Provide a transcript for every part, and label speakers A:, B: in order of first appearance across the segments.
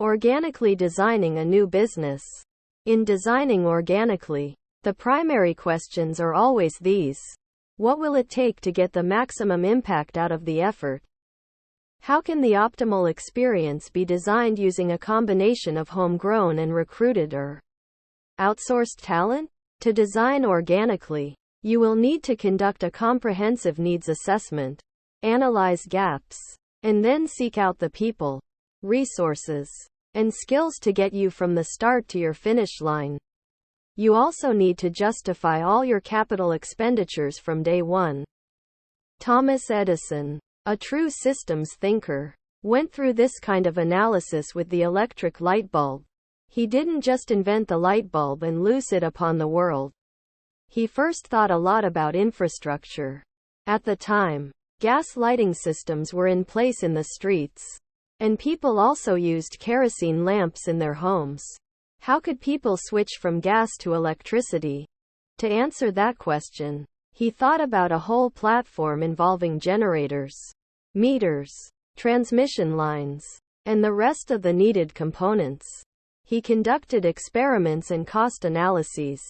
A: Organically designing a new business. In designing organically, the primary questions are always these. What will it take to get the maximum impact out of the effort? How can the optimal experience be designed using a combination of homegrown and recruited or outsourced talent? To design organically, you will need to conduct a comprehensive needs assessment, analyze gaps, and then seek out the people, resources, and skills to get you from the start to your finish line. You also need to justify all your capital expenditures from day one. Thomas Edison, a true systems thinker, went through this kind of analysis with the electric light bulb. He didn't just invent the light bulb and loose it upon the world. He first thought a lot about infrastructure. At the time, gas lighting systems were in place in the streets, and people also used kerosene lamps in their homes. How could people switch from gas to electricity? To answer that question, he thought about a whole platform involving generators, meters, transmission lines, and the rest of the needed components. He conducted experiments and cost analyses,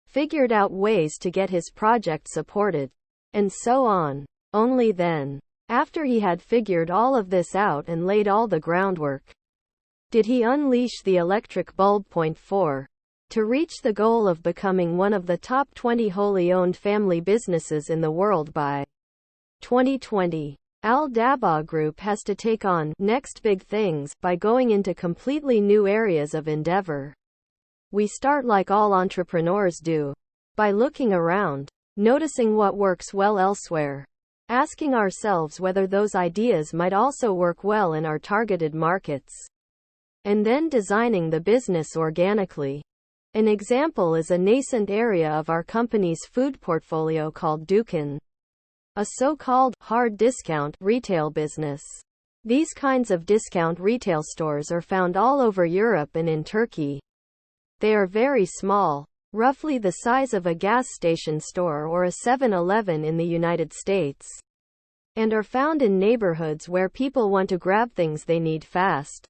A: figured out ways to get his project supported, and so on. Only then, after he had figured all of this out and laid all the groundwork, did he unleash the electric bulb. Point 4. To reach the goal of becoming one of the top 20 wholly owned family businesses in the world by 2020, Al-Dabaa Group has to take on next big things by going into completely new areas of endeavor. We start like all entrepreneurs do, by looking around, noticing what works well elsewhere, asking ourselves whether those ideas might also work well in our targeted markets, and then designing the business organically. An example is a nascent area of our company's food portfolio called Dükkan, a so-called hard discount retail business. These kinds of discount retail stores are found all over Europe and in Turkey. They are very small, roughly the size of a gas station store or a 7-Eleven in the United States, and are found in neighborhoods where people want to grab things they need fast,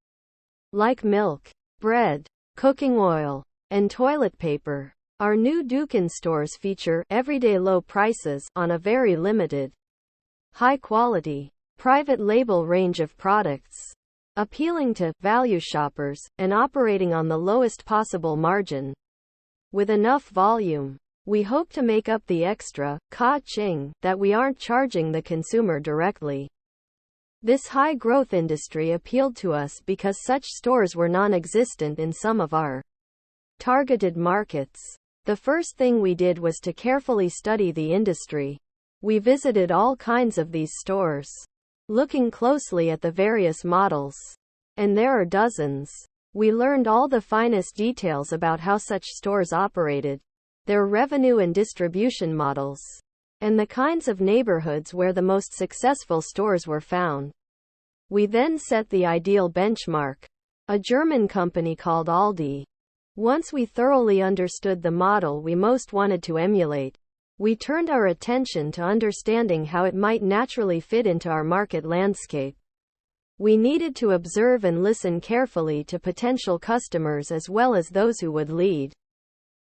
A: like milk, bread, cooking oil, and toilet paper. Our new Dükkan stores feature everyday low prices on a very limited, high-quality, private label range of products, appealing to value shoppers and operating on the lowest possible margin. With enough volume, we hope to make up the extra ka-ching that we aren't charging the consumer directly. This high-growth industry appealed to us because such stores were non-existent in some of our targeted markets. The first thing we did was to carefully study the industry. We visited all kinds of these stores, looking closely at the various models. And there are dozens. We learned all the finest details about how such stores operated, their revenue and distribution models, and the kinds of neighborhoods where the most successful stores were found. We then set the ideal benchmark, a German company called Aldi. Once we thoroughly understood the model we most wanted to emulate, we turned our attention to understanding how it might naturally fit into our market landscape. We needed to observe and listen carefully to potential customers as well as those who would lead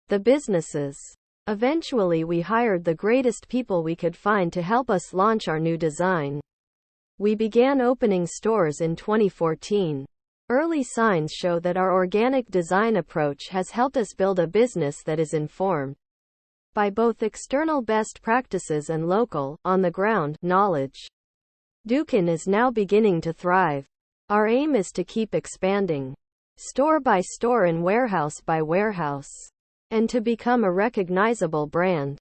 A: the businesses. Eventually we hired the greatest people we could find to help us launch our new design. We began opening stores in 2014. Early signs show that our organic design approach has helped us build a business that is informed by both external best practices and local, on-the-ground, knowledge. Dükkan is now beginning to thrive. Our aim is to keep expanding, store by store and warehouse by warehouse, and to become a recognizable brand.